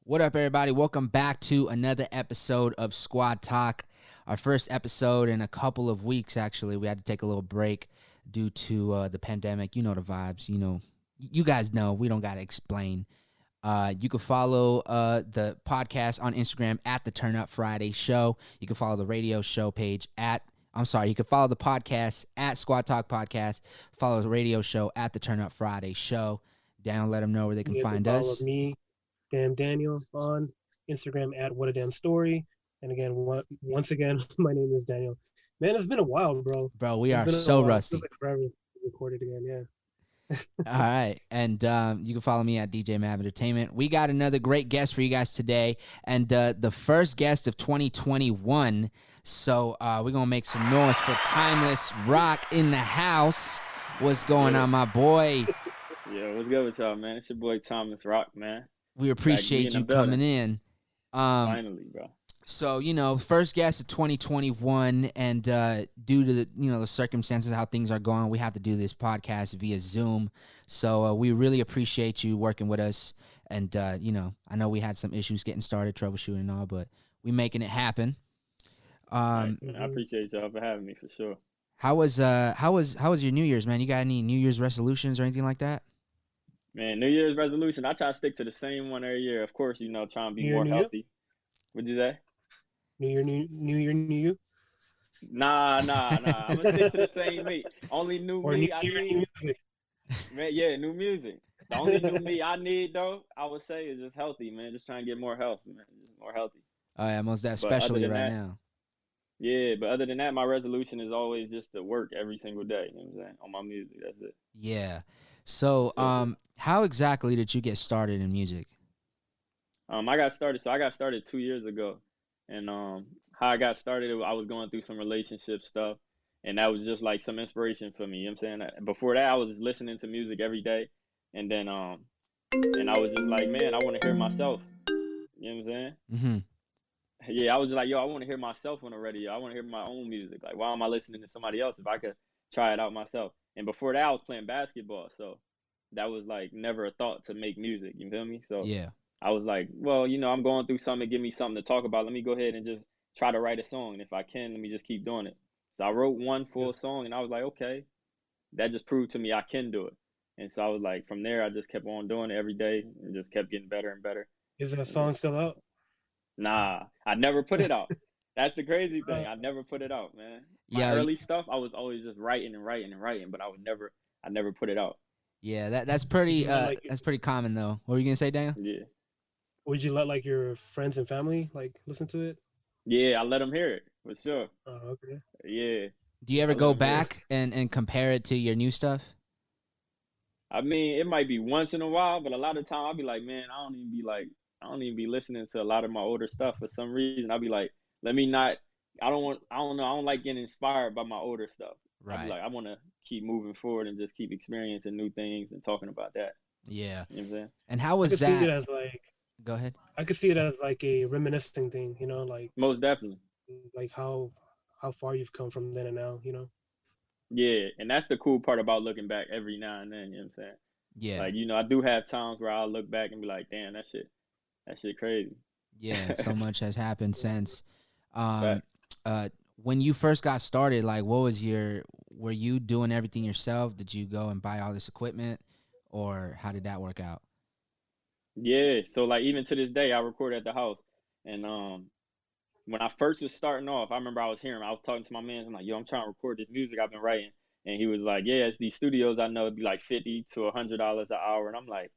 What up, everybody? Welcome back to another episode of Squad Talk. Our first episode in a couple of weeks, actually. We had to take a little break due to the pandemic. You know the vibes. You guys know. We don't got to explain. You can follow the podcast on Instagram at the Turn Up Friday Show. You can follow the radio show page you can follow the podcast at Squad Talk Podcast. Follow the radio show at the Turn Up Friday Show. Down, let them know where they can find us. Follow me, Daniel, on Instagram at What a Damn Story. And again, once again, my name is Daniel. Man, it's been a while, bro. Bro, we are so rusty. It feels like forever since we recorded again, yeah. All right. And you can follow me at DJ Mav Entertainment. We got another great guest for you guys today. And the first guest of 2021. So we're going to make some noise for TimelessRoc in the house. What's going on, my boy? Yeah, what's good with y'all, man? It's your boy TimelessRoc, man. We appreciate you coming in. Finally, bro. So, first guest of 2021, and due to the circumstances, how things are going, we have to do this podcast via Zoom. So we really appreciate you working with us. And, I know we had some issues getting started, troubleshooting and all, but we making it happen. Right, I appreciate y'all for having me, for sure. How was your New Year's, man? You got any New Year's resolutions or anything like that? Man, New Year's resolution, I try to stick to the same one every year. Of course, trying to be more healthy. What'd you say? New Year, new you? Nah. I'm gonna stick to the same me. Only new or me new I year, need. new music. Man, yeah, new music. The only new me I need, though, I would say, is just healthy, man. Just trying to get more health, man. Just more healthy. Oh yeah, most definitely, especially right now. Yeah, but other than that, my resolution is always just to work every single day. You know what I'm saying? On my music, that's it. Yeah. So, how exactly did you get started in music? I got started 2 years ago, and how I got started, I was going through some relationship stuff, and that was just like some inspiration for me. You know what I'm saying? Before that, I was just listening to music every day, and then and I was just like, man, I want to hear myself. You know what I'm saying? Mm-hmm. Yeah, I was just like, yo, I want to hear myself on the radio. I want to hear my own music. Like, why am I listening to somebody else if I could try it out myself? And before that, I was playing basketball, so that was like never a thought to make music. You feel me? So yeah, I was like, well, I'm going through something. Give me something to talk about. Let me go ahead and just try to write a song. And if I can, let me just keep doing it. So I wrote one full song, and I was like, okay, that just proved to me I can do it. And so I was like, from there, I just kept on doing it every day and just kept getting better and better. Is that song still out? Nah, I never put it out. That's the crazy thing. I never put it out, man. My early stuff, I was always just writing, but I never put it out. Yeah, that's pretty that's pretty common though. What were you gonna say, Daniel? Yeah. Would you let like your friends and family like listen to it? Yeah, I let them hear it for sure. Oh, okay. Yeah. Do you ever go back and compare it to your new stuff? I mean, it might be once in a while, but a lot of time I'll be like, man, I don't even be listening to a lot of my older stuff for some reason. I'll be like, I don't like getting inspired by my older stuff. Right. I'll be like, I want to keep moving forward and just keep experiencing new things and talking about that. Yeah. You know what I'm saying? And how was that? See it as like, go ahead. I could see it as like a reminiscing thing, like most definitely. Like how far you've come from then and now, Yeah, and that's the cool part about looking back every now and then, you know what I'm saying? Yeah. Like, I do have times where I'll look back and be like, damn, that shit crazy. Yeah, so much has happened since. When you first got started, like, were you doing everything yourself? Did you go and buy all this equipment, or how did that work out? Yeah, so like even to this day, I record at the house, and when I first was starting off, I remember I was talking to my man. I'm like, yo, I'm trying to record this music I've been writing. And he was like, yeah, it's these studios I know, it'd be like $50 to $100 an hour. And I'm like,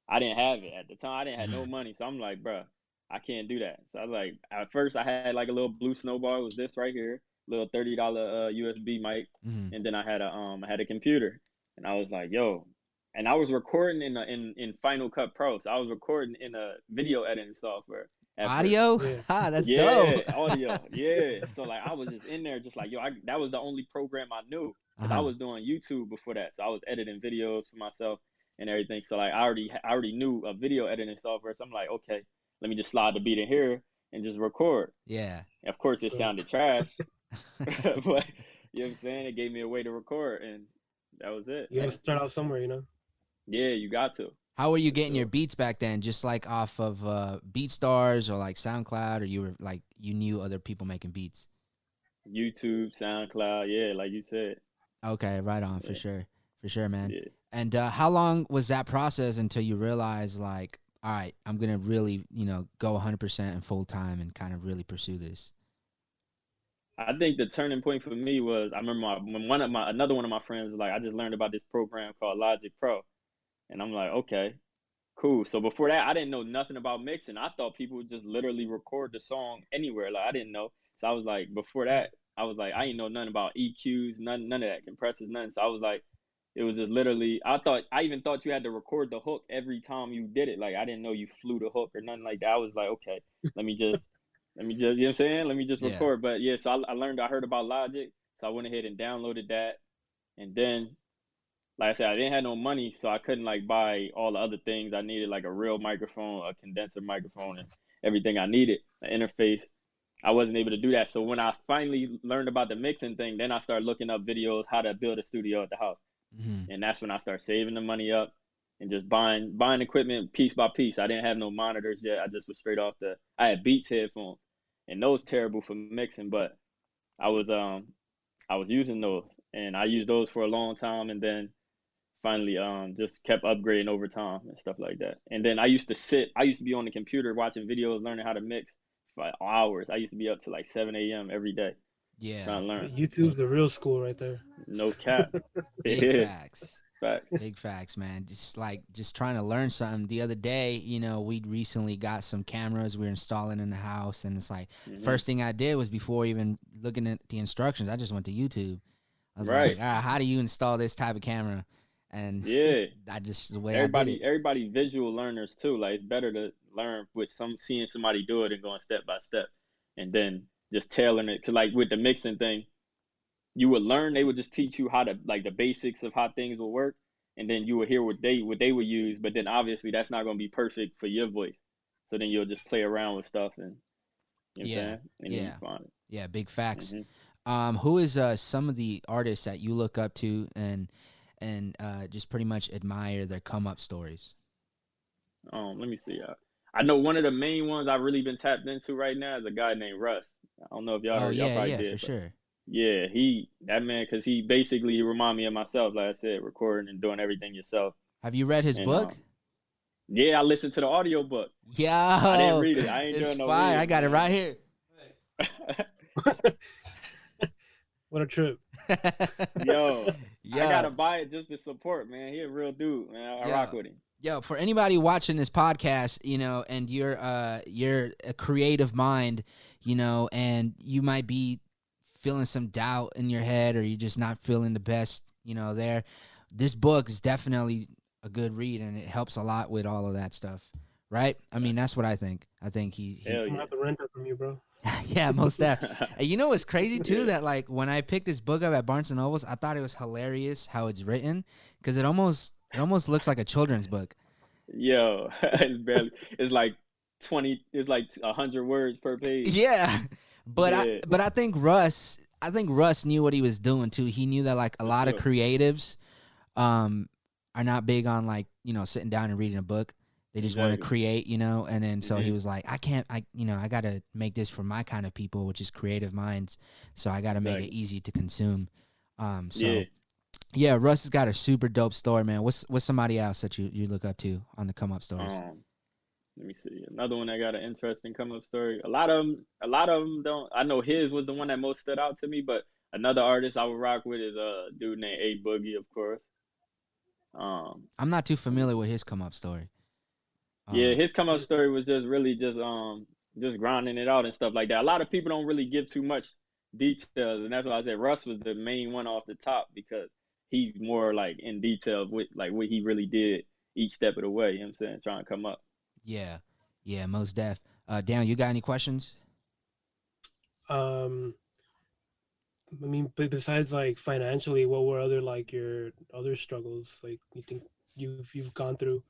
I didn't have it at the time. I didn't have no money. So I'm like, bro, I can't do that. So I was like, at first I had like a little blue snowball. It was this right here, little $30 USB mic. Mm-hmm. And then I had a computer. And I was like, yo, and I was recording in Final Cut Pro. So I was recording in a video editing software. Audio? Yeah. That's dope. Yeah, audio. Yeah. So like I was just in there just like, yo, that was the only program I knew. Cause I was doing YouTube before that. So I was editing videos for myself and everything. So like I already knew a video editing software. So I'm like, okay, let me just slide the beat in here and just record. Yeah. And of course it sounded trash. But you know what I'm saying? It gave me a way to record, and that was it. You gotta start off somewhere, Yeah, you got to. How were you for getting your sure. beats back then? Just like off of BeatStars or like SoundCloud, or you were like you knew other people making beats? YouTube, SoundCloud, yeah, like you said. Okay, right on, Yeah, for sure, man. yeah. And how long was that process until you realized like, all right, I'm gonna really, go 100% and full time and kind of really pursue this? I think the turning point for me was I remember when another one of my friends was like, I just learned about this program called Logic Pro, and I'm like, okay, cool. So before that, I didn't know nothing about mixing. I thought people would just literally record the song anywhere. Like I didn't know. So I was like, before that, I was like, I ain't know nothing about EQs, none of that, compressors, nothing. So I was like, it was just literally. I even thought you had to record the hook every time you did it. Like I didn't know you flew the hook or nothing like that. I was like, okay, let me just, you know what I'm saying? Let me just Yeah. record. But yeah, so I heard about Logic, so I went ahead and downloaded that, and then like I said, I didn't have no money, so I couldn't like buy all the other things I needed, like a real microphone, a condenser microphone, and everything I needed, an interface. I wasn't able to do that. So when I finally learned about the mixing thing, then I started looking up videos how to build a studio at the house, Hmm. and that's when I started saving the money up and just buying equipment piece by piece. I didn't have no monitors yet. I just was straight off the. I had Beats headphones, and those terrible for mixing, but I was um I was using those, and I used those for a long time, and then finally just kept upgrading over time and stuff like that. And then I used to be on the computer watching videos, learning how to mix for like hours. I used to be up to like 7 a.m. every day Yeah, trying to learn. YouTube's the real school right there. No cap. It big is. facts. Fact. Big facts, man. Just trying to learn something. The other day, we recently got some cameras we are installing in the house, and it's like Hmm. first thing I did was before even looking at the instructions, I just went to YouTube. I was like, Right. all right, how do you install this type of camera? And Yeah. I just the way I did it. Everybody visual learners too. Like it's better to learn with seeing somebody do it and going step by step, and then just tailoring it. Cause like with the mixing thing, you would learn. They would just teach you how to like the basics of how things will work, and then you would hear what they would use. But then obviously that's not going to be perfect for your voice. So then you'll just play around with stuff, and you know what I'm Yeah, saying, and then you yeah, find it. yeah. Big facts. Hmm. Who is some of the artists that you look up to and just pretty much admire their come up stories? Let me see. I know one of the main ones I've really been tapped into right now is a guy named Russ. I don't know if y'all Oh heard. Y'all yeah, probably yeah, for did, but sure. yeah, that man, because he remind me of myself. Like I said, recording and doing everything yourself. Have you read his And book? yeah, I listened to the audio book. I didn't Yo, read it. I ain't it's doing no fire. I reading, got it man. right here. What a trip. Yo, I Yo, gotta buy it just to support, man. He a real dude, man. I rock yo, with him. yo. For anybody watching this podcast, and you're a creative mind, and you might be feeling some doubt in your head, or you're just not feeling the best, there. This book is definitely a good read, and it helps a lot with all of that stuff, right? I mean, that's what I think. I think he Hell I'm gonna yeah. have to rent that from you, bro. yeah, most that. And you know what's crazy too? Yeah. That like when I picked this book up at Barnes and Nobles, I thought it was hilarious how it's written because it almost looks like a children's book. Yo, it's like 20, it's like 100 words per page. Yeah, but I Yeah, but I think Russ knew what he was doing too. He knew that like a for lot of sure. creatives um are not big on like sitting down and reading a book. They just want to Exactly. create, and then so he Hmm. was like, I got to make this for my kind of people, which is creative minds. So I got to make it Exactly. easy to consume. Yeah. So yeah, Russ has got a super dope story, man. What's somebody else that you look up to on the come up stories? Um, Let me see. Another one that got an interesting come up story. A lot of them don't. I know his was the one that most stood out to me, but another artist I would rock with is a dude named A Boogie, of course. Um, I'm not too let me familiar see. with his come up story. Yeah, Um, his come up story was just really just grinding it out and stuff like that. A lot of people don't really give too much details, and that's why I said Russ was the main one off the top because he's more like in detail with like what he really did each step of the way. You know what I'm saying? Trying to come up. yeah, yeah, most def. Dan, you got any questions? Um, I mean, but besides like financially, what were other like your other struggles? Like you think you've gone through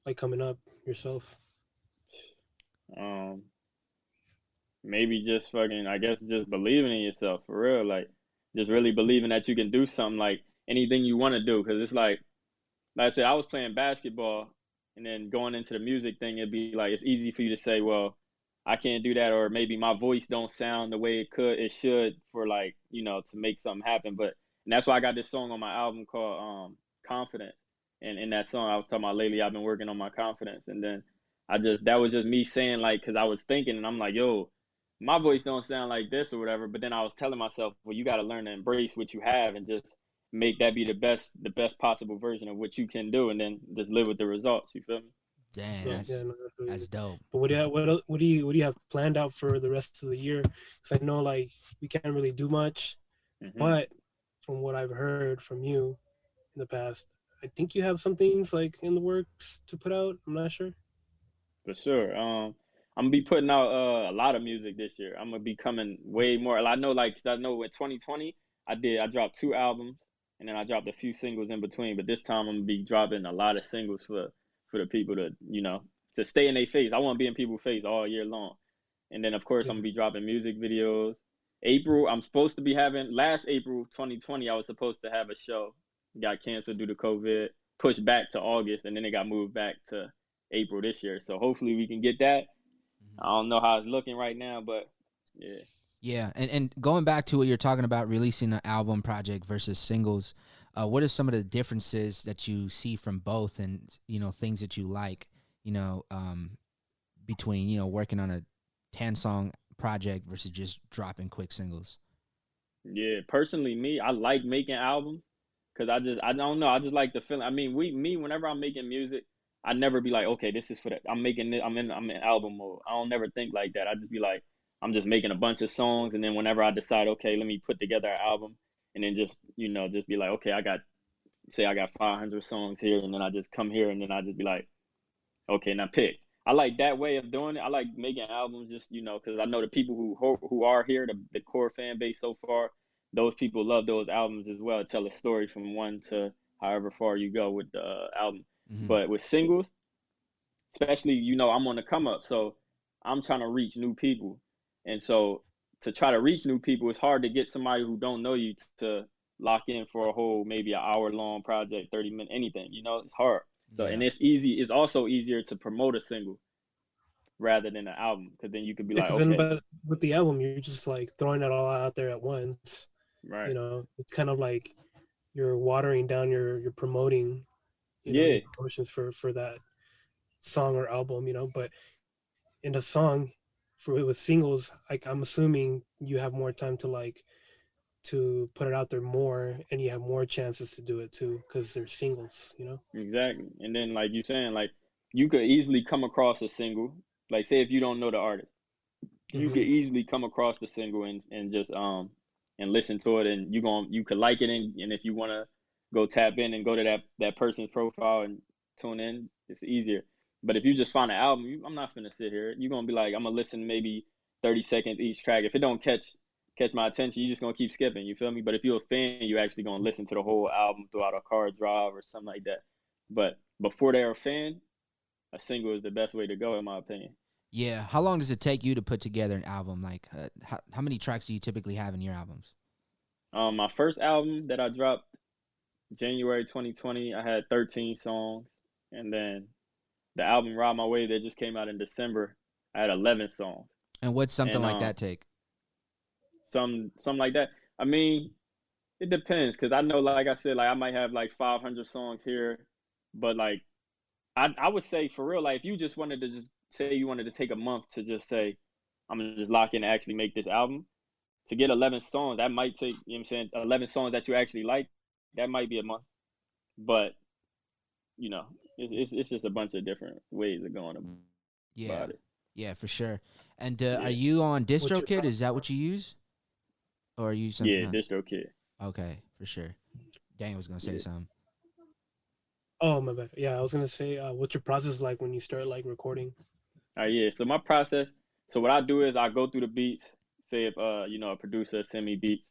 like coming up yourself? Um, Maybe just fucking, I guess, just believing in yourself for real. Like, just really believing that you can do something like anything you want to do. Cause it's like I said, I was playing basketball And then going into the music thing, it'd be like it's easy for you to say, well, I can't do that, or maybe my voice don't sound the way it should for like, to make something happen. And that's why I got this song on my album called Confidence. And in that song I was talking about lately I've been working on my confidence. And then that was just me saying, like, because I was thinking and I'm like, yo, my voice don't sound like this or whatever. But then I was telling myself, well, you got to learn to embrace what you have and just make that be the best possible version of what you can do, and then just live with the results. You feel me? Damn, Yeah, no, that's dope. But what do you have planned out for the rest of the year? Because I know like we can't really do much, but from what I've heard from you in the past, I think you have some things like in the works to put out. I'm not sure. For sure. I'm gonna be putting out a lot of music this year. I'm gonna be coming way more. I know, like, 'cause I know in 2020 I dropped 2 albums and then I dropped a few singles in between. But this time I'm gonna be dropping a lot of singles for the people to stay in their face. I want to be in people's face all year long. And then of course I'm gonna be dropping music videos. April, I'm supposed to be having last April 2020. I was supposed to have a show, got canceled due to COVID, pushed back to August, and then it got moved back to April this year. So hopefully we can get that. I don't know how it's looking right now, but yeah. Yeah, and going back to what you're talking about, releasing an album project versus singles, what are some of the differences that you see from both, and things that you like, between working on a 10-song project versus just dropping quick singles? Yeah, personally, me, I like making albums because I don't know, I just like the feeling. I mean, whenever I'm making music, I never be like, okay, this is for that. I'm making it. I'm in album mode. I don't never think like that. I just be like, I'm just making a bunch of songs, and then whenever I decide, okay, let me put together an album, and then just be like, okay, I got 500 songs here, and then I just come here, and then I just be like, okay, now pick. I like that way of doing it. I like making albums just, because I know the people who are here, the core fan base so far, those people love those albums as well. Tell a story from one to however far you go with the album. But with singles, especially, I'm on the come up. So I'm trying to reach new people. And so to try to reach new people, it's hard to get somebody who don't know you to lock in for a whole, maybe an hour long project, 30 minutes, anything, it's hard. So, and it's also easier to promote a single rather than an album, because then you could be like, Because okay, but with the album, you're just like throwing it all out there at once. right, It's kind of like you're watering down your promoting, yeah, your promotions for that song or album. But in a song, with singles, like I'm assuming you have more time to put it out there more, and you have more chances to do it too because they're singles. exactly. And then like you saying, like you could easily come across a single, like say if you don't know the artist, you could easily come across the single and just and listen to it, and you could like it, and if you want to go tap in and go to that person's profile and tune in, it's easier. But if you just find an album, I'm not gonna sit here. You're gonna be like, I'm gonna listen maybe 30 seconds each track. If it don't catch my attention, you're just gonna keep skipping. You feel me? But if you're a fan, you actually gonna listen to the whole album throughout a car drive or something like that. But before they're a fan, a single is the best way to go, in my opinion. Yeah. How long does it take you to put together an album? Like, how many tracks do you typically have in your albums? My first album that I dropped January 2020, I had 13 songs, and then the album Ride My Way that just came out in December, I had 11 songs. And what's something And like that take? something like that. I mean, it depends, because I know, like I said, like I might have like 500 songs here, but like I would say for real, like if you just wanted to just say you wanted to take a month to just say I'm gonna just lock in and actually make this album, to get 11 songs, that might take, you know what I'm saying, 11 songs that you actually like, that might be a month. But it's just a bunch of different ways of going Yeah. about it. Yeah, for sure. And Yeah. are you on What's your DistroKid? Is that what you use? Or are you something Yeah, else? DistroKid. Okay, for sure. Daniel was gonna say Yeah. something. Oh, my bad. Yeah, I was gonna say, what's your process like when you start like recording? Yeah. So my process. So what I do is I go through the beats. Say if a producer send me beats,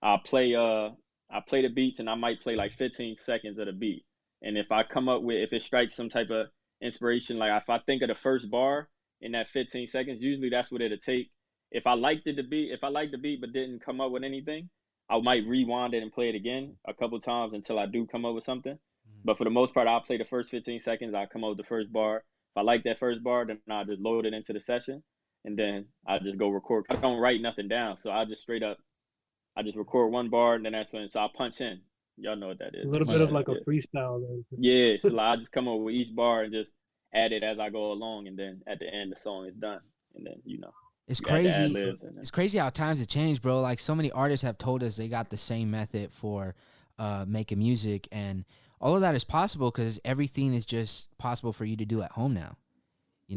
I play the beats, and I might play like 15 seconds of the beat. And if it strikes some type of inspiration, like if I think of the first bar in that 15 seconds, usually that's what it'll take. If I liked the beat but didn't come up with anything, I might rewind it and play it again a couple times until I do come up with something. But for the most part, I'll play the first 15 seconds. I'll come up with the first bar. If I like that first bar, then I'll just load it into the session, and then I just go record. I don't write nothing down, so I just straight up, I just record one bar, and then that's when. So I punch in. Y'all know what that It's a is. little bit of Yeah. like a Yeah, freestyle then. yeah. So like, I just come up with each bar and just add it as I go along, and then at the end the song is done, and then It's you add the ad crazy. libs and then. It's crazy how times have changed, bro. Like so many artists have told us they got the same method for making music, and all of that is possible because everything is just possible for you to do at home now.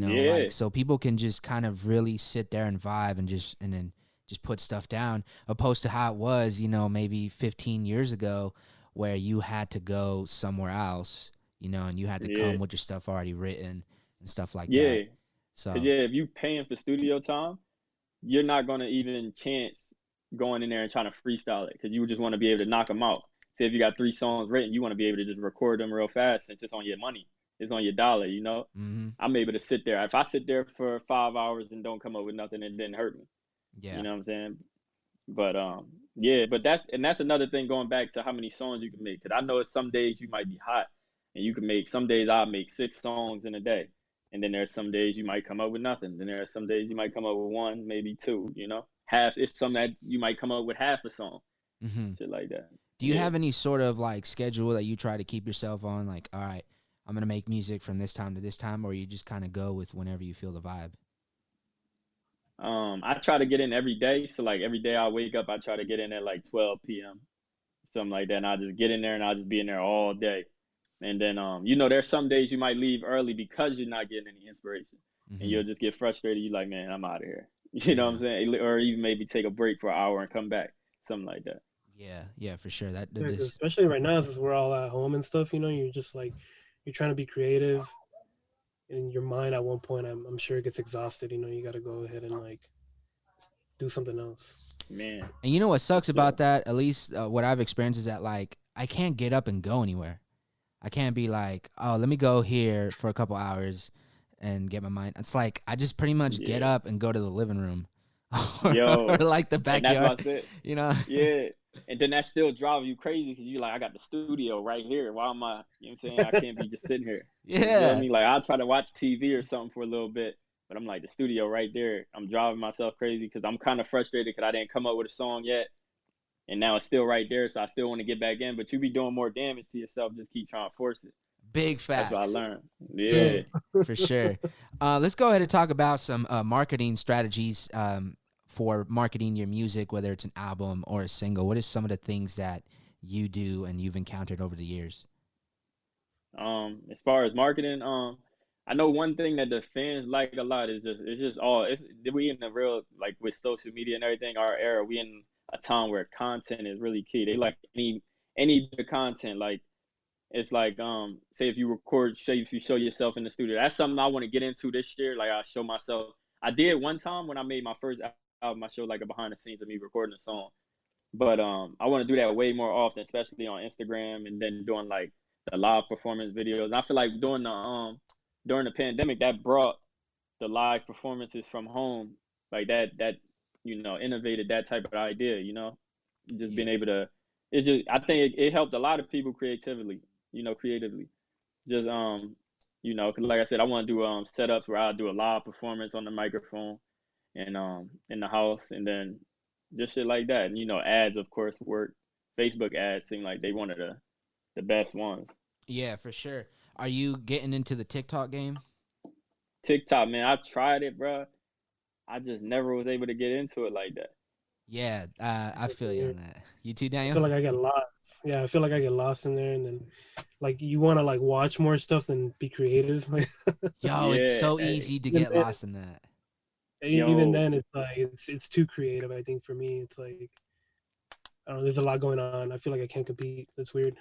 Yeah, Like so people can just kind of really sit there and vibe and then just put stuff down, opposed to how it was, maybe 15 years ago, where you had to go somewhere else, and you had to yeah, come with your stuff already written and stuff like yeah. that. Cause So yeah, if you paying for studio time, you're not gonna even chance going in there and trying to freestyle it because you just want to be able to knock them out. Say if you got 3 songs written, you want to be able to just record them real fast since it's on your money, it's on your dollar. hmm I'm able to sit there. If I sit there for 5 hours and don't come up with nothing, it didn't hurt me. You yeah. know what I'm saying? But yeah, but that's another thing going back to how many songs you can make. Cause I know it's some days you might be hot and you can make. Some days I make 6 songs in a day, and then there's some days you might come up with nothing. Then there's some days you might come up with one, maybe two. Half. It's some that you might come up with half a song, hmm shit like that. Do you Yeah. have any sort of like schedule that you try to keep yourself on? Like, all right, I'm gonna make music from this time to this time, or you just kind of go with whenever you feel the vibe? I try to get in every day. So like every day I wake up, I try to get in at like 12 p.m. something like that, and I just get in there and I'll just be in there all day. And then there's some days you might leave early because you're not getting any inspiration, and hmm you'll just get frustrated. You're like, man, I'm out of here. You know what Yeah, I'm saying? Or even maybe take a break for an hour and come back, something like that. yeah, for sure. That Yeah, 'cause just especially right now, since we're all at home and stuff, you're just like you're trying to be creative, and your mind at one point, I'm sure it gets exhausted. You got to go ahead and like do something else. Man, and you know what for sucks sure. about that? At least what I've experienced is that like I can't get up and go anywhere. I can't be like, oh, let me go here for a couple hours and get my mind. It's like I just pretty much get Yeah, up and go to the living room or yo, like the and that's what backyard, I said. you know? Yeah, and then that still drives you crazy because you like, I got the studio right here. Why am I? You know what I'm saying? I can't be just sitting here. You feel Yeah. me? Like I'll try to watch TV or something for a little bit, but I'm like the studio right there. I'm driving myself crazy because I'm kind of frustrated because I didn't come up with a song yet, and now it's still right there. So I still want to get back in, but you be doing more damage to yourself. Just keep trying to force it. Big That's what I facts. learned. Yeah, Yeah. for sure. Let's go ahead and talk about some marketing strategies for marketing your music, whether it's an album or a single. What are some of the things that you do and you've encountered over the years? As far as marketing, I know one thing that the fans like a lot is just all it's we in the real like with social media and everything, our era, we in a time where content is really key. They like any bit of content. Like it's like say if you record, say if you show yourself in the studio. That's something I want to get into this year. Like I show myself. I did one time when I made my first album, I showed like a behind the scenes of me recording a song. But I want to do that way more often, especially on Instagram, and then doing like the live performance videos. And I feel like during the pandemic that brought the live performances from home, like that innovated that type of idea. Just being Yeah. able to. It just I think it helped a lot of people creatively. Creatively. Just 'cause like I said, I want to do setups where I'll do a live performance on the microphone and in the house, and then just shit like that. And ads of course work. Facebook ads seem like they one of the best ones. Yeah, for sure. Are you getting into the TikTok game? TikTok, man, I tried it, bro. I just never was able to get into it like that. Yeah, I feel you on that. You too, I Daniel? feel like I get lost. Yeah, I feel like I get lost in there, and then like you want to like watch more stuff than be creative. Like Yo, it's Yeah, so hey, easy to even get then, lost in that. even yo. then, it's like it's too creative. I think for me, it's like I don't know. There's a lot going on. I feel like I can't compete. That's weird.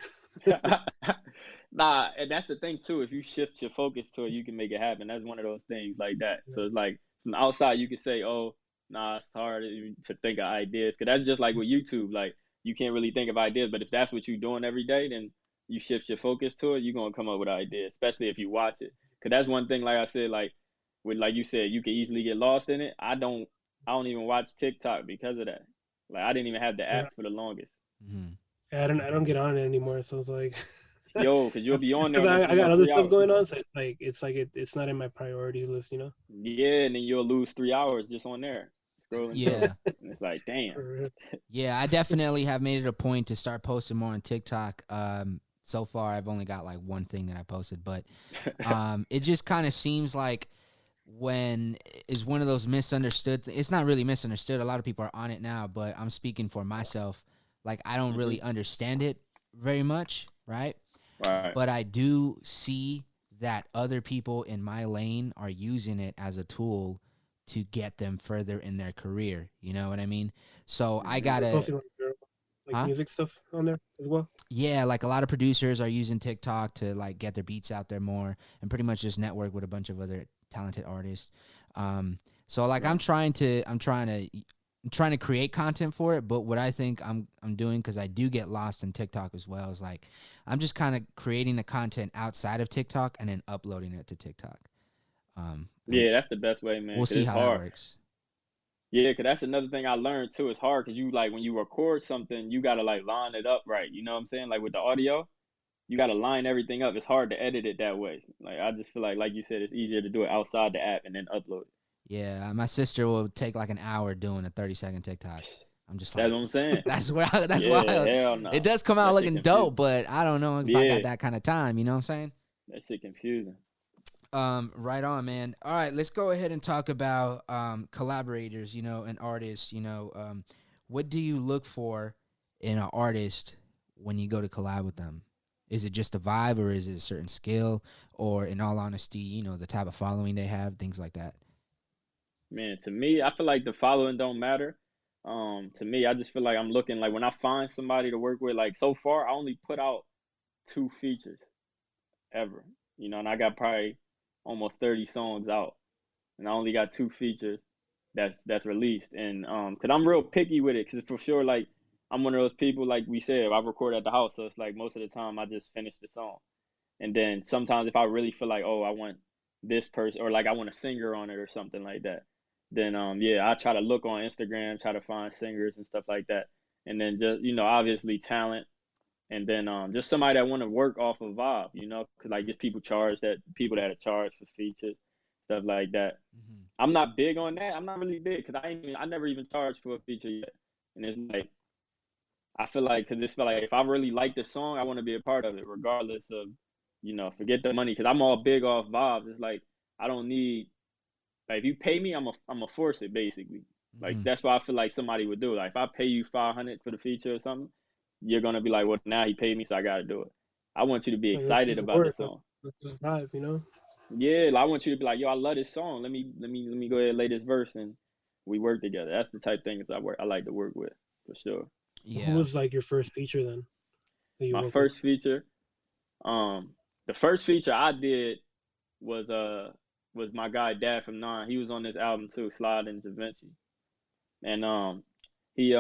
Nah, and that's the thing too. If you shift your focus to it, you can make it happen. That's one of those things like that. So it's like from the outside, you can say, "Oh, nah, it's hard to think of ideas," because that's just like with YouTube. Like you can't really think of ideas, but if that's what you're doing every day, then you shift your focus to it, you're gonna come up with ideas, especially if you watch it. Because that's one thing. Like I said, like you said, you can easily get lost in it. I don't even watch TikTok because of that. Like I didn't even have the Yeah, app for the longest. hmm I don't get on it anymore. So it's like Yo, because you'll be on there Because and then I come got up other 3 stuff hours. going on, so it's not in my priorities list, you know. Yeah, and then you'll lose 3 hours just on there scrolling through. Yeah. And it's like, damn. For real. Yeah, I definitely have made it a point to start posting more on TikTok. So far I've only got like one thing that I posted, but it just kind of seems like when is one of those misunderstood. It's not really misunderstood. A lot of people are on it now, but I'm speaking for myself. Like I don't hmm really understand it very much, right? Right. But I do see that other people in my lane are using it as a tool to get them further in their career. You know what I mean? So I hmm You're gotta, posting like huh? music stuff on there as well. Yeah, like a lot of producers are using TikTok to like get their beats out there more and pretty much just network with a bunch of other talented artists. So like Right. I'm trying to create content for it, but what I think I'm doing, because I do get lost in TikTok as well, is like I'm just kind of creating the content outside of TikTok and then uploading it to TikTok. And Yeah, that's the best way, man, we'll because see it's how that hard. works. Yeah, because that's another thing I learned too. It's hard because you like when you record something, you gotta like line it up right. You know what I'm saying? Like with the audio, you gotta line everything up. It's hard to edit it that way. Like I just feel like you said, it's easier to do it outside the app and then upload it. Yeah, my sister will take like an hour doing a 30-second TikTok. I'm just That's like, what I'm saying. that's Yeah, wild. hell It no. does come out That shit looking dope, confusing. but I don't know if I got Yeah, that kind of time. You know what I'm saying? that shit confusing. Right on, man. All right, let's go ahead and talk about collaborators. And artists. What do you look for in an artist when you go to collab with them? Is it just a vibe, or is it a certain skill, or in all honesty, the type of following they have, things like that? Man, to me, I feel like the following don't matter. To me, I just feel like I'm looking like when I find somebody to work with, like so far, I only put out 2 features ever. And I got probably almost 30 songs out, and I only got 2 features that's released. And cause I'm real picky with it, cause for sure, like I'm one of those people, like we said, I record at the house, so it's like most of the time I just finish the song, and then sometimes if I really feel like, oh, I want this person, or like I want a singer on it or something like that, then yeah, I try to look on Instagram, try to find singers and stuff like that, and then just obviously talent, and then just somebody that want to work off of vibe, because like just people that are charged for features, stuff like that. Mm-hmm. I'm not big on that. I'm not really big because I never even charged for a feature yet, and it's like I feel like because this feel like if I really like the song, I want to be a part of it, regardless of forget the money, because I'm all big off vibes. It's like I don't need, like, if you pay me, I'm a force it basically. Like Mm-hmm. that's why I feel like somebody would do it. Like if I pay you 500 for the feature or something, you're gonna be like, well, now he paid me, so I gotta do it. I want you to be Like let's excited just about the work, song. let's just vibe, you know. Yeah, like, I want you to be like, yo, I love this song. Let me go ahead and lay this verse and we work together. That's the type of things I like to work with for sure. Who Yeah. was like your first feature then that you My work with? first feature, um, the first feature I did was was my guy Dad from Nine. He was on this album too, Slide and Da Vinci. And he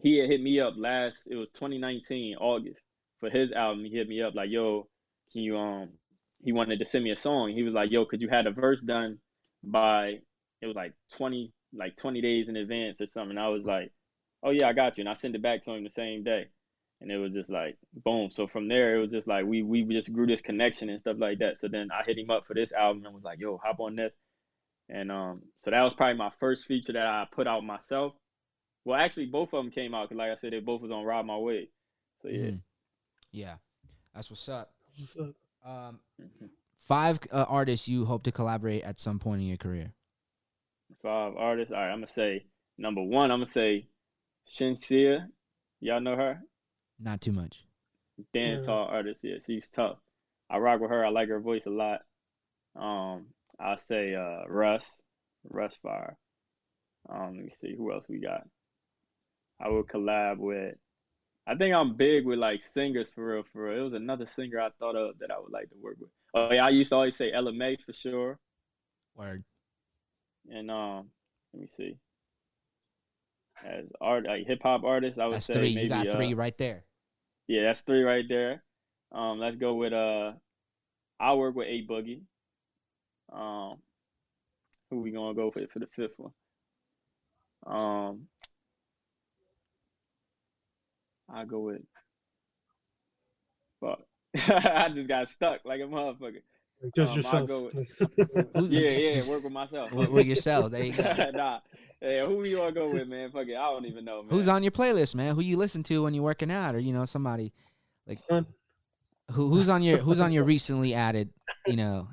he had hit me up it was 2019 August, for his album. He hit me up like, yo, can you he wanted to send me a song. He was like, yo, could you have a verse done by, it was like 20 days in advance or something. I was like, oh yeah, I got you. And I sent it back to him the same day. And it was just like boom. So from there it was just like we just grew this connection and stuff like that. So then I hit him up for this album and was like, yo, hop on this. And so that was probably my first feature that I put out myself. Well, actually, both of them came out because, like I said, they both was on Ride My Way. So yeah. Mm-hmm. Yeah. That's what's up. What's up? Um, Mhm. 5 artists you hope to collaborate at some point in your career. 5 artists. All right, I'm gonna say number one. I'm gonna say Shinsia. Y'all know her? Not too much. Yeah. Dancehall artist. Yeah, she's tough. I rock with her. I like her voice a lot. I'll say Russ Fire. Let me see who else we got. I would collab with. I think I'm big with like singers for real, for real. It was another singer I thought of that I would like to work with. Oh yeah, I used to always say LMA for sure. Word. And let me see. As art like hip hop artists, I would That's 3. say You maybe got 3 right there. yeah, that's 3 right there. Let's go with I'll work with A Boogie. Um who we gonna go with for the fifth one? Um I'll go with fuck. I just got stuck like a motherfucker. Just I'll yourself. go with, Who yeah, work with myself. with yourself. There you go. Nah, yeah, who you wanna go with, man? Fuck it, I don't even know, man. Who's on your playlist, man? Who you listen to when you're working out, or somebody like Son. who's on your recently added? Are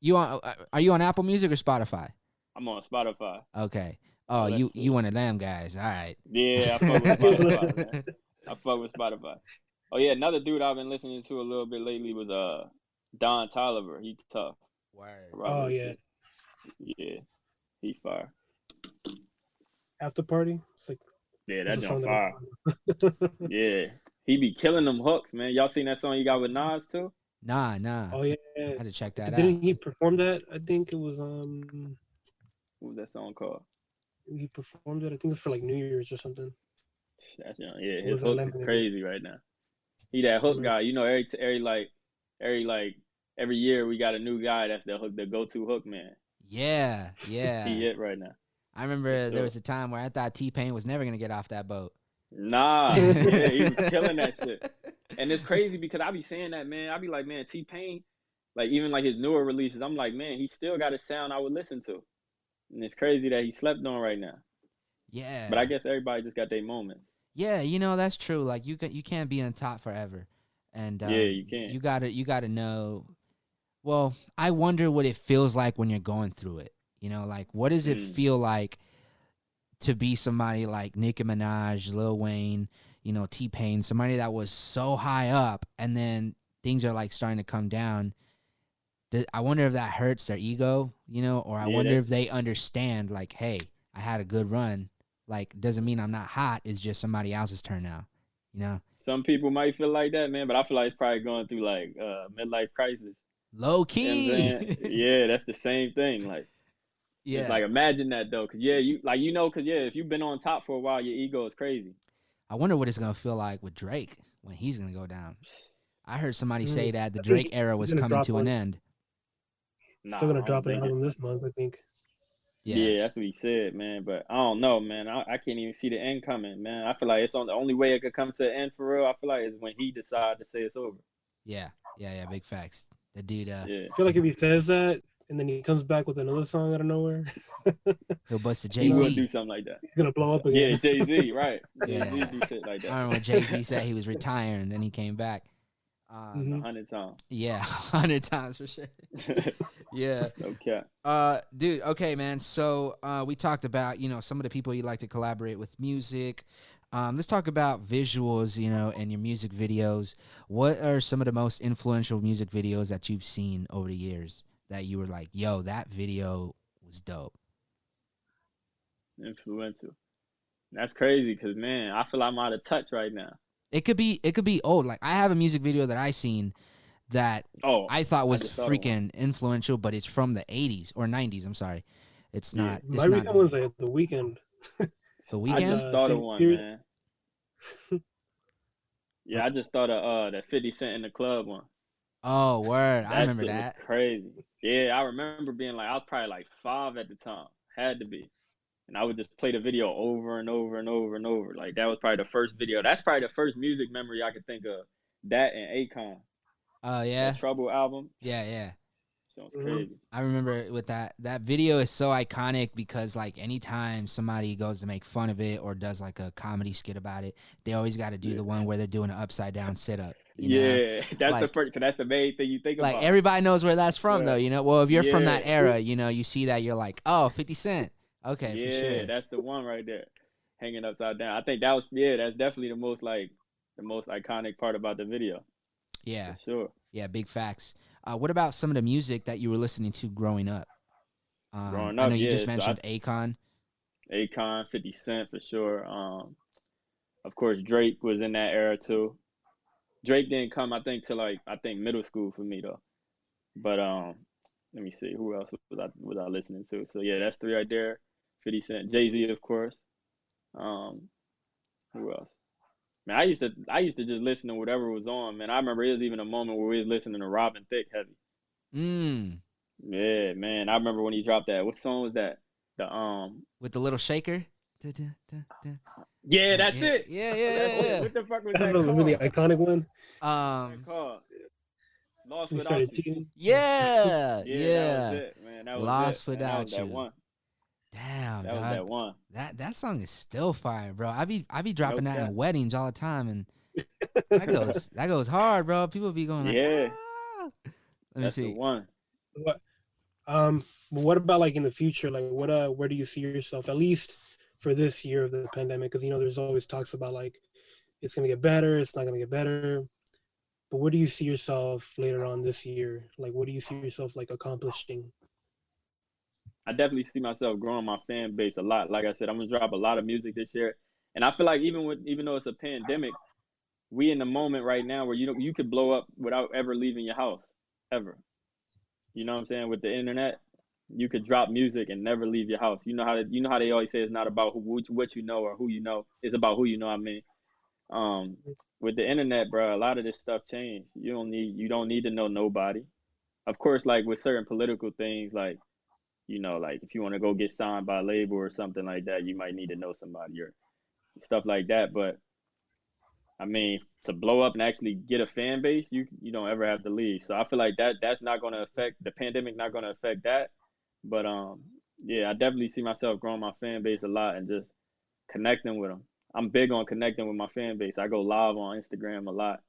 you on Apple Music or Spotify? I'm on Spotify. Okay. Oh, Oh, let's see. you one of them guys. All right. Yeah, I fuck with Spotify, man. I fuck with Spotify. Oh yeah, another dude I've been listening to a little bit lately was Don Toliver. He tough. Word. Oh yeah. Yeah, he fire. After Party. It's like Yeah, that's that a song jump that fire. Yeah, he be killing them hooks, man. Y'all seen that song you got with Nas too? Nah. Oh yeah. I had to check that out. Didn't he perform that? I think it was What was that song called? he performed it. I think it was for like New Year's or something. That's yeah, It his was hook is eliminated. crazy right now. He that hook Mhm. guy. Every year we got a new guy that's the go-to hook man. Yeah. He it right now. I remember For there sure. was a time where I thought T-Pain was never gonna get off that boat. Nah, yeah, he was killing that shit. And it's crazy because I be saying that, man. I be like, man, T-Pain, like even like his newer releases, I'm like, man, he still got a sound I would listen to. And it's crazy that he slept on right now. Yeah. But I guess everybody just got their moments. Yeah, that's true. Like you can't be on top forever, and Yeah, you can't. You gotta know. Well, I wonder what it feels like when you're going through it. Like what does it feel like to be somebody like Nicki Minaj, Lil Wayne, T-Pain, somebody that was so high up, and then things are like starting to come down. I wonder if that hurts their ego, or I wonder if they understand, like, hey, I had a good run. Like, doesn't mean I'm not hot. It's just somebody else's turn now. Some people might feel like that, man, but I feel like it's probably going through like midlife crisis. Low You know what I'm key. saying? Yeah, that's the same thing. Like, Yeah. it's like imagine that though, cause yeah, if you've been on top for a while, your ego is crazy. I wonder what it's gonna feel like with Drake when he's gonna go down. I heard somebody say that the I think Drake era was he's gonna coming drop to one. an end. Nah, Still gonna I drop don't an think it. album this month, I think. Yeah, that's what he said, man. But I don't know, man. I can't even see the end coming, man. I feel like it's on the only way it could come to an end for real. I feel like is when he decides to say it's over. Yeah. Big facts. The dude, Yeah, I feel like if he says that and then he comes back with another song out of nowhere, he'll bust a he will do Jay-Z. something like that. he's gonna blow up Yeah, again. Jay-Z, right? Yeah. Jay-Z do shit like I that remember when Jay-Z said he was retiring, and then he came back. 100 times. Yeah, 100 times for sure. Yeah. Okay. Dude, okay, man. So we talked about, some of the people you like to collaborate with music. Let's talk about visuals, and your music videos. What are some of the most influential music videos that you've seen over the years that you were like, yo, that video was dope? Influential. That's crazy because, man, I feel like I'm out of touch right now. It could be old. Like I have a music video that I seen that I thought was freaking influential, but it's from the 80s or 90s. I'm sorry. It's not. Yeah. My recent one's like The Weeknd. The Weeknd? I just thought of one, man. Yeah, I just thought of that 50 Cent in the club one. Oh, word. I remember shit that. Was crazy. Yeah, I remember being like, I was probably like 5 at the time. Had to be. And I would just play the video over and over and over and over. Like, that was probably the first video. That's probably the first music memory I could think of. That and Akon. Oh, yeah? That Trouble album. Yeah. Sounds crazy. I remember with that video is so iconic because, like, anytime somebody goes to make fun of it or does, like, a comedy skit about it, they always got to do the one where they're doing an upside-down sit-up. Yeah, that's the first, because that's the main thing you think about. Like, everybody knows where that's from, though, Well, if you're from that era, you see that, you're like, oh, 50 Cent. Okay, for sure. Yeah, that's the one right there, hanging upside down. I think that was, that's definitely the most iconic part about the video. Yeah. For sure. Yeah, big facts. What about some of the music that you were listening to growing up? I know you just mentioned Akon. Akon, 50 Cent for sure. Of course, Drake was in that era too. Drake didn't come, I think, till middle school for me though. But let me see, who else was I listening to? So yeah, that's 3 right there. 50 Cent, Jay-Z, of course. Who else? Man, I used to just listen to whatever was on, man. I remember it was even a moment where we was listening to Robin Thicke heavy. Yeah, man. I remember when he dropped that. What song was that? With the little shaker? Yeah, that's it. Yeah. What the fuck was that's that called? a really iconic one. Called? Lost We Without started You. cheating. Yeah, Yeah, that was yeah. it, man. That was it, Lost man. That was Without that You. one. Damn, That was dog. that one. That song is still fire, bro. I be No dropping that cap. in weddings all the time, and that goes hard, bro. People be going like, Yeah, ah. Let me that's the see. one. What but what about like in the future? Like where do you see yourself at least for this year of the pandemic? Because there's always talks about like it's gonna get better, it's not gonna get better. But where do you see yourself later on this year? Like what do you see yourself like accomplishing? I definitely see myself growing my fan base a lot. Like I said, I'm gonna drop a lot of music this year, and I feel like even though it's a pandemic, we in the moment right now where you could blow up without ever leaving your house, ever. You know what I'm saying? With the internet, you could drop music and never leave your house. You know how they always say it's not about what you know or who you know. It's about who you know. I mean, um, with the internet, bro, a lot of this stuff changed. You don't need to know nobody. Of course, like with certain political things, like like if you want to go get signed by a label or something like that, you might need to know somebody or stuff like that. But I mean, to blow up and actually get a fan base, you don't ever have to leave. So I feel like that's not going to affect the pandemic, not going to affect that. But yeah, I definitely see myself growing my fan base a lot and just connecting with them. I'm big on connecting with my fan base. I go live on Instagram a lot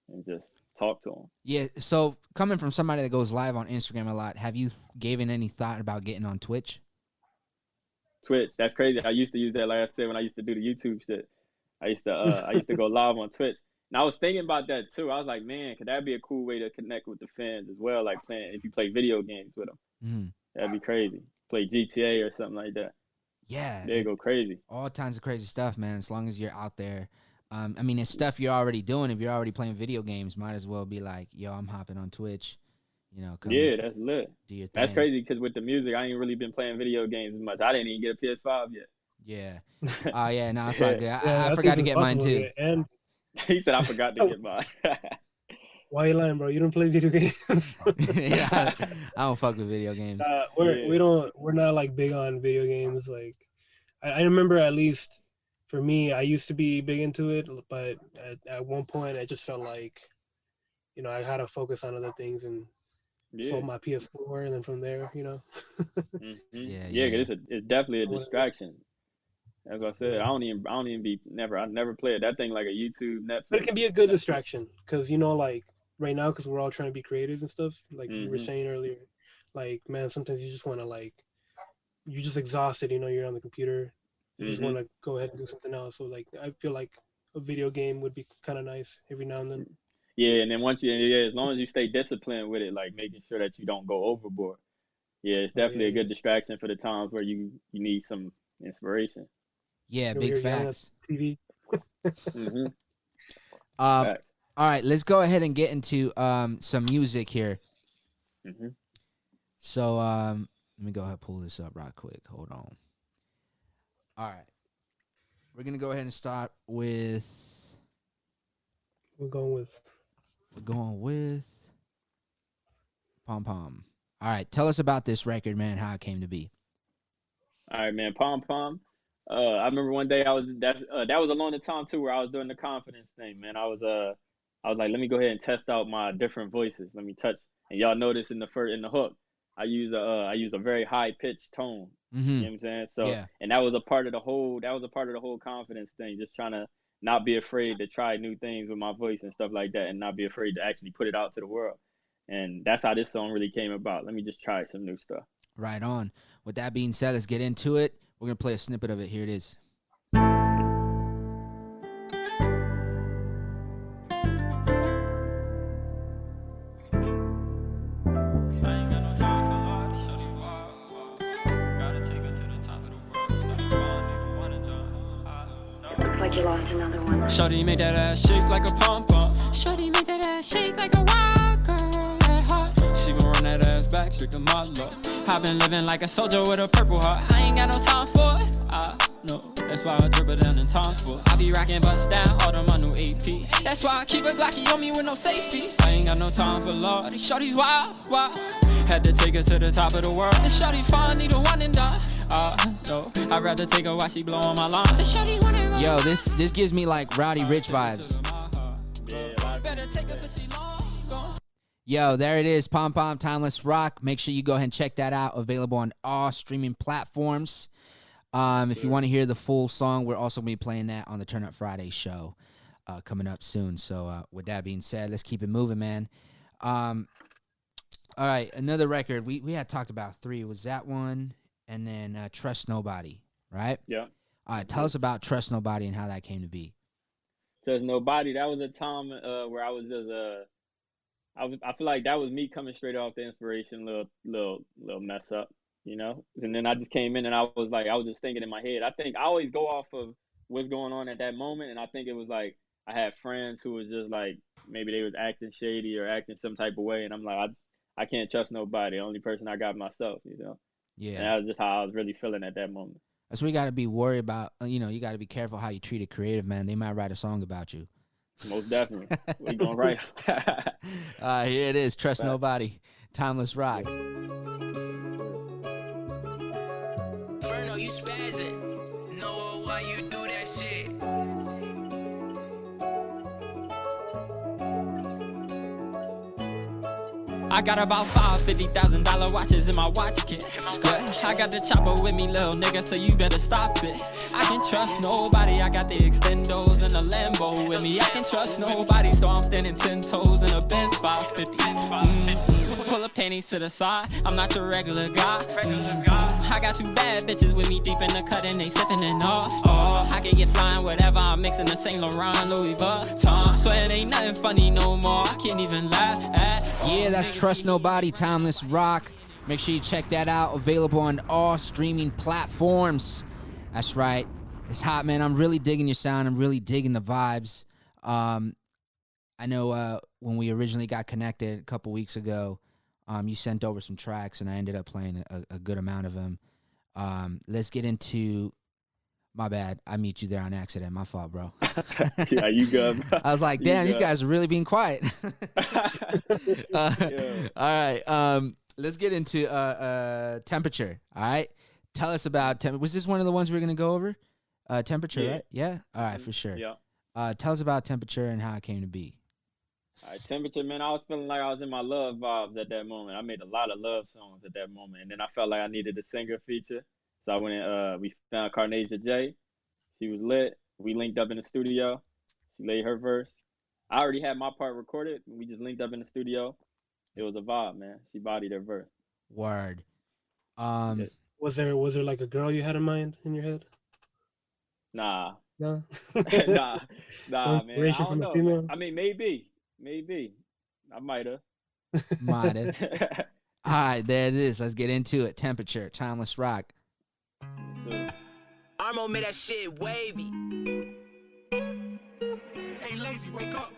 and just talk to them. Yeah. So coming from somebody that goes live on Instagram a lot, have you given any thought about getting on Twitch? Twitch, that's crazy. I used to use that, like I said, when I used to do the YouTube shit. I used to go live on Twitch. And I was thinking about that too. I was like, man, could that be a cool way to connect with the fans as well? Like playing if you play video games with them, Mm. that'd be crazy. Play GTA or something like that. Yeah. They go crazy. All kinds of crazy stuff, man. As long as you're out there. I mean, it's stuff you're already doing. If you're already playing video games, might as well be like, yo, I'm hopping on Twitch. Come Yeah, that's lit. do your thing. That's crazy because with the music, I ain't really been playing video games as much. I didn't even get a PS5 yet. Yeah. Oh, yeah. No, it's all Yeah. good. Yeah, I forgot to get mine too. And He said I forgot to get mine. why you lying, bro? You don't play video games. Yeah, I don't fuck with video games. We're not like big on video games. Like I remember at least for me, I used to be big into it, but at one point I just felt like, I had to focus on other things and sold my PS4, and then from there, Mm-hmm. Yeah. Yeah, because it's definitely a distraction. As I said, I never play it. That thing like a YouTube, Netflix. But it can be a good distraction because like right now, because we're all trying to be creative and stuff. Like you were saying earlier, like man, sometimes you just want to you're just exhausted. You're on the computer. You just want to go ahead and do something else. So like I feel like a video game would be kind of nice every now and then. Yeah, and then as long as you stay disciplined with it, like making sure that you don't go overboard. Yeah, it's definitely a good distraction for the times where you need some inspiration. Yeah, big facts. TV. All right, let's go ahead and get into some music here. So let me go ahead and pull this up right quick. Hold on. All right, we're gonna go ahead and start with. We're going with Pom Pom. All right, tell us about this record, man. How it came to be. All right, man. Pom Pom. I remember one day that was along the time too where I was doing the confidence thing, man. I was like, let me go ahead and test out my different voices. Let me touch, and y'all notice in the hook, I use a very high pitched tone. You know what I'm saying? So, and that was a part of the whole confidence thing. Just trying to not be afraid to try new things with my voice and stuff like that, and not be afraid to actually put it out to the world. And that's how this song really came about. Let me just try some new stuff. Right on. With that being said, let's get into it. We're going to play a snippet of it. Here it is. Looks like you lost another one. Shorty make that ass shake like a pom-pom. Shorty make that ass shake like a wild girl at heart. She gon' run that ass back straight to my love. I been living like a soldier with a purple heart. I ain't got no time for it. I know, that's why I dribble down in time for it. I be rocking bust down, all of my new AP. That's why I keep a Glocky on me with no safety. I ain't got no time for love. These shorties wild. Had to take her to the top of the world. This shorty fine, need a one and done. No, I'd rather take her while she blow on my line. Yo, this gives me like Rowdy Rich vibes. Yo, there it is. Pom Pom, Timeless Rock. Make sure you go ahead and check that out. Available on all streaming platforms. If you want to hear the full song, we're also going to be playing that on the Turn Up Friday show coming up soon. So with that being said, let's keep it moving, man. All right, another record. We had talked about 3. Was that one? And then Trust Nobody, right? Yeah. All right, tell us about Trust Nobody and how that came to be. Trust Nobody. That was a time where I was just I feel like that was me coming straight off the inspiration, little mess up, you know. And then I just came in and I was just thinking in my head. I think I always go off of what's going on at that moment, and I think it was like I had friends who was just like maybe they was acting shady or acting some type of way, and I'm like I can't trust nobody. The only person I got myself, you know. Yeah, and that was just how I was really feeling at that moment. That's what you got to be worried about. You know, you got to be careful how you treat a creative, man. They might write a song about you. Most definitely. We going right. Here it is. Trust Nobody. Timeless Rock. Ferno, you spazzing. Know why you do that shit. I got about $50,000 watches in my watch kit. Yeah, I got the chopper with me, little nigga, so you better stop it. I can trust nobody. I got the extendos and the Lambo with me. I can trust nobody, so I'm standing 10 toes in a Benz 550. Pull up panties to the side. I'm not your regular guy. I got 2 bad bitches with me deep in the cut and they sipping and all. Oh, I can get flying whatever. I'm mixing the Saint Laurent, Louis Vuitton. So it ain't nothing funny no more. I can't even laugh at. Yeah, that's Trust Nobody, Timeless Rock. Make sure you check that out. Available on all streaming platforms. That's right. It's hot, man. I'm really digging your sound. I'm really digging the vibes. I know when we originally got connected a couple weeks ago, you sent over some tracks, and I ended up playing a good amount of them. Let's get into... My bad. I meet you there on accident. My fault, bro. Yeah, you good, bro. I was like, damn, these guys are really being quiet. Yeah. All right. Let's get into Temperature. All right. Tell us about Temperature. Was this one of the ones we were going to go over? Temperature, Yeah. right? Yeah? All right, for sure. Yeah. Tell us about Temperature and how it came to be. All right, Temperature, man, I was feeling like I was in my love vibes at that moment. I made a lot of love songs at that moment. And then I felt like I needed a singer feature. So I went and we found Carnasia J. She was lit. We linked up in the studio. She laid her verse. I already had my part recorded. We just linked up in the studio. It was a vibe, man. She bodied her verse. Word. Was there like a girl you had in mind in your head? Nah. No. nah, man. I Inspiration don't from a know. female? I mean, maybe. I might have. Might have. All right, there it is. Let's get into it. Temperature, Timeless Rock. Armo made that shit wavy. Hey, lazy, wake up.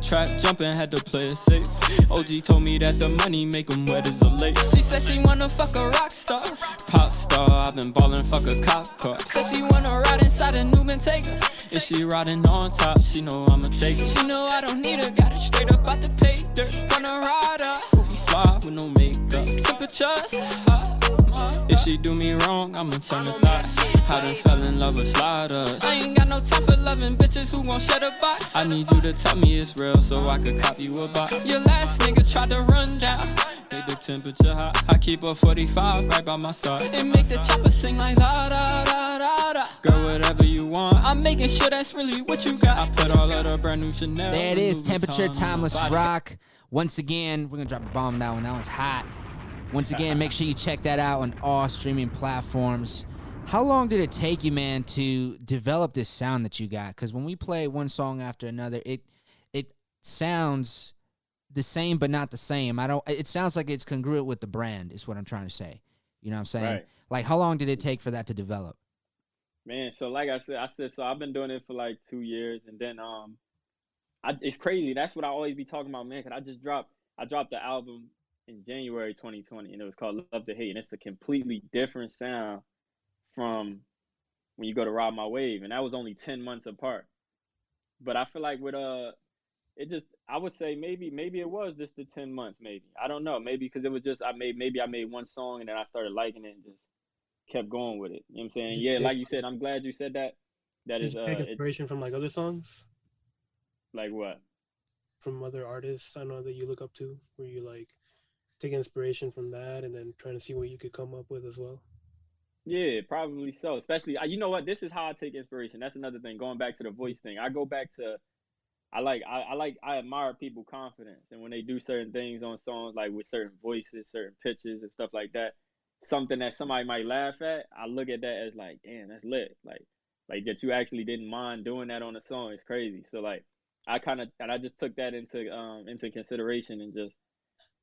Trap jumping, had to play it safe. OG told me that the money make him wet as a lake. She said she wanna fuck a rock star, pop star. I've been ballin', fuck a cop car. Said she wanna ride inside a new Bentayga. If she riding on top, she know I'ma take it. She know I don't need her, got it straight up out the pay dirt. Wanna ride her, we fly with no makeup. Temperatures hot. If she do me wrong, I'ma turn the thought. I done fell in love with sliders. I ain't got no time for loving bitches who gon' shut a box. I need you to tell me it's real so I could cop you a box. Your last nigga tried to run down, made the temperature hot. I keep a 45 right by my side and make the chopper sing like la da da da da. Girl, whatever you want, I'm making sure that's really what you got. I put all of the brand new Chanel. There it is, Temperature, Timeless Rock. Once again, we're gonna drop a bomb on that one. That one's hot. Once again, make sure you check that out on all streaming platforms. How long did it take you, man, to develop this sound that you got? Because when we play one song after another, it sounds the same but not the same. It sounds like it's congruent with the brand, is what I'm trying to say. You know what I'm saying? Right. Like, how long did it take for that to develop? Man, so like I said, so I've been doing it for like 2 years, and then it's crazy. That's what I always be talking about, man. Cause I dropped the album in January 2020, and it was called Love to Hate, and it's a completely different sound from when you go to Ride My Wave, and that was only 10 months apart. But I feel like with it just, I would say maybe it was just the 10 months, maybe. I don't know, maybe because it was just I made one song and then I started liking it and just kept going with it. You know what I'm saying? Yeah, like you said, I'm glad you said that. That Did is you take inspiration from like other songs? Like what? from other artists I know that you look up to, where you like take inspiration from that and then trying to see what you could come up with as well? Yeah, probably so. Especially, you know what? This is how I take inspiration. That's another thing. Going back to the voice thing, I go back to I admire people confidence, and when they do certain things on songs, like with certain voices, certain pitches, and stuff like that, something that somebody might laugh at, I look at that as like, damn, that's lit. Like that you actually didn't mind doing that on a song is crazy. So like, I just took that into consideration, and just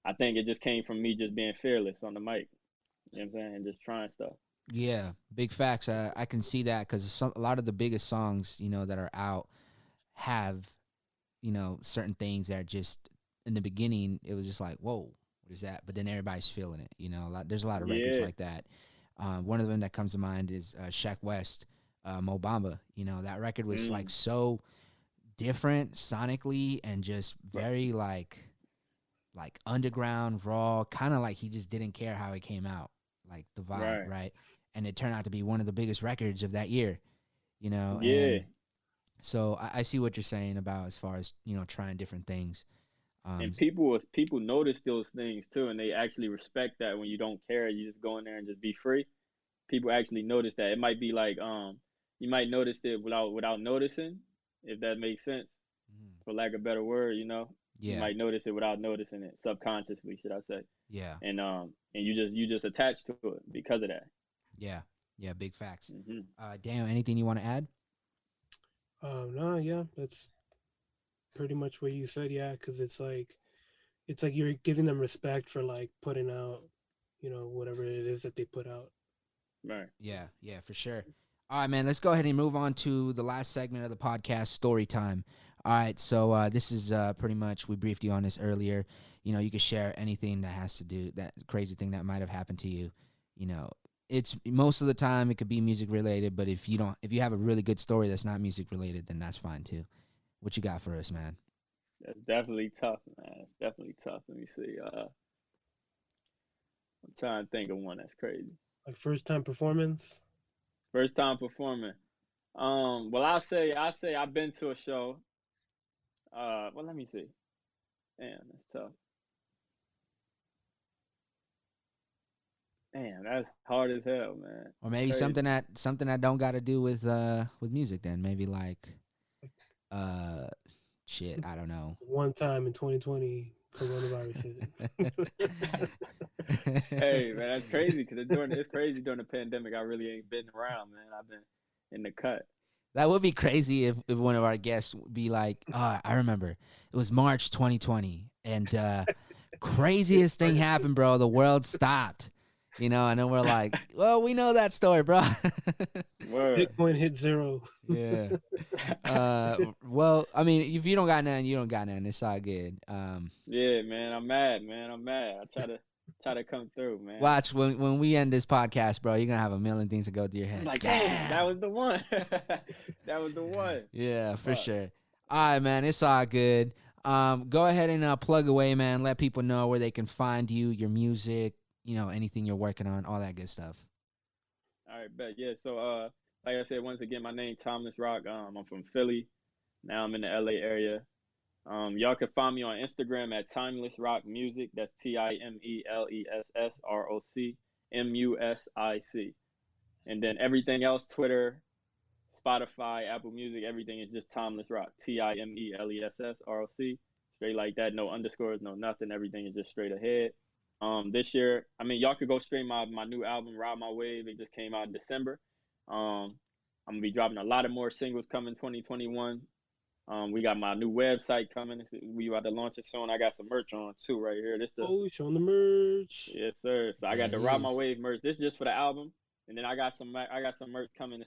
I think it just came from me just being fearless on the mic. You know what I'm saying? And just trying stuff. Yeah, big facts. I can see that because a lot of the biggest songs, that are out have, certain things that are just in the beginning, it was just like, whoa, what is that? But then everybody's feeling it. There's a lot of records Yeah. like that. One of them that comes to mind is Shaq West, Mo Bamba. That record was like so different sonically and just very like underground, raw, kind of like he just didn't care how it came out, like the vibe, right? And it turned out to be one of the biggest records of that year, Yeah. And so I see what you're saying about as far as trying different things. And people notice those things too, and they actually respect that when you don't care, you just go in there and just be free. People actually notice that. It might be like you might notice it without noticing, if that makes sense, for lack of a better word, Yeah. You might notice it without noticing it, subconsciously, should I say. Yeah. And you just attach to it because of that. Yeah, big facts. Mm-hmm. Daniel, anything you want to add? No, yeah, that's pretty much what you said. Yeah, because it's like you're giving them respect for like putting out, whatever it is that they put out. Right. Yeah, for sure. All right, man, let's go ahead and move on to the last segment of the podcast, story time. All right, so this is pretty much, we briefed you on this earlier. You can share anything that has to do, that crazy thing that might have happened to you. It's most of the time it could be music related, but if you have a really good story that's not music related, then that's fine too. What you got for us, man? That's definitely tough, man. It's definitely tough. Let me see. I'm trying to think of one that's crazy. Like first time performance. First time performing. Well, I'll say I've been to a show. Well, let me see. Damn, that's tough. Damn, that's hard as hell, man. Or maybe something that don't got to do with music. Then maybe like, shit, I don't know. One time in 2020, coronavirus hit. Hey, man, that's crazy because it's crazy during the pandemic. I really ain't been around, man. I've been in the cut. That would be crazy if one of our guests would be like, oh, I remember. It was March 2020, and craziest thing happened, bro. The world stopped, and then we're like, well, we know that story, bro. Word. Bitcoin hit zero. Yeah. Well, I mean, if you don't got nothing, you don't got nothing. It's all good. Yeah, man, I'm mad, man. I try to come through, man. Watch when we end this podcast, bro. You're gonna have a million things to go through your head. Like, damn, that was the one. That was the one. Yeah, for sure. All right, man. It's all good. Go ahead and plug away, man. Let people know where they can find you, your music, anything you're working on, all that good stuff. All right, bet. Yeah. So, like I said, once again, my name TimelessRoc. I'm from Philly. Now I'm in the LA area. Y'all can find me on Instagram at TimelessRoc Music. That's TimelessRoc. And then everything else, Twitter, Spotify, Apple Music, everything is just TimelessRoc. TimelessRoc. Straight like that, no underscores, no nothing. Everything is just straight ahead. This year, I mean, y'all could go stream my new album, Ride My Wave. It just came out in December. I'm gonna be dropping a lot of more singles coming 2021. We got my new website coming. We about to launch it soon. I got some merch on too right here. Showing the merch. Yes, sir. So I got the Ride My Wave merch. This is just for the album, and then I got some merch coming.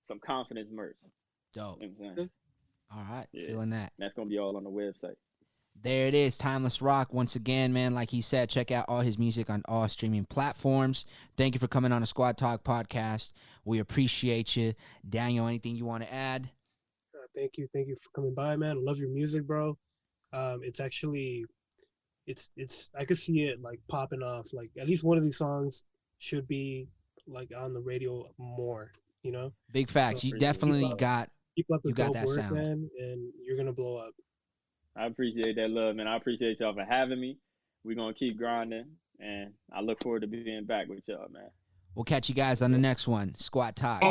Some confidence merch. Dope. You know what I'm saying? All right, Yeah. feeling that. That's gonna be all on the website. There it is, TimelessRoc. Once again, man, like he said, check out all his music on all streaming platforms. Thank you for coming on the Squad Talk podcast. We appreciate you. Daniel, anything you want to add? Thank you for coming by, man. I love your music, bro. It's actually, it's I could see it like popping off. Like at least one of these songs should be like on the radio more. Big facts. So, You definitely got Keep up the You got dope that work, sound. man, and you're gonna blow up. I appreciate that love, man. I appreciate y'all for having me. We're gonna keep grinding, and I look forward to being back with y'all, man. We'll catch you guys on the next one. Squat Talk.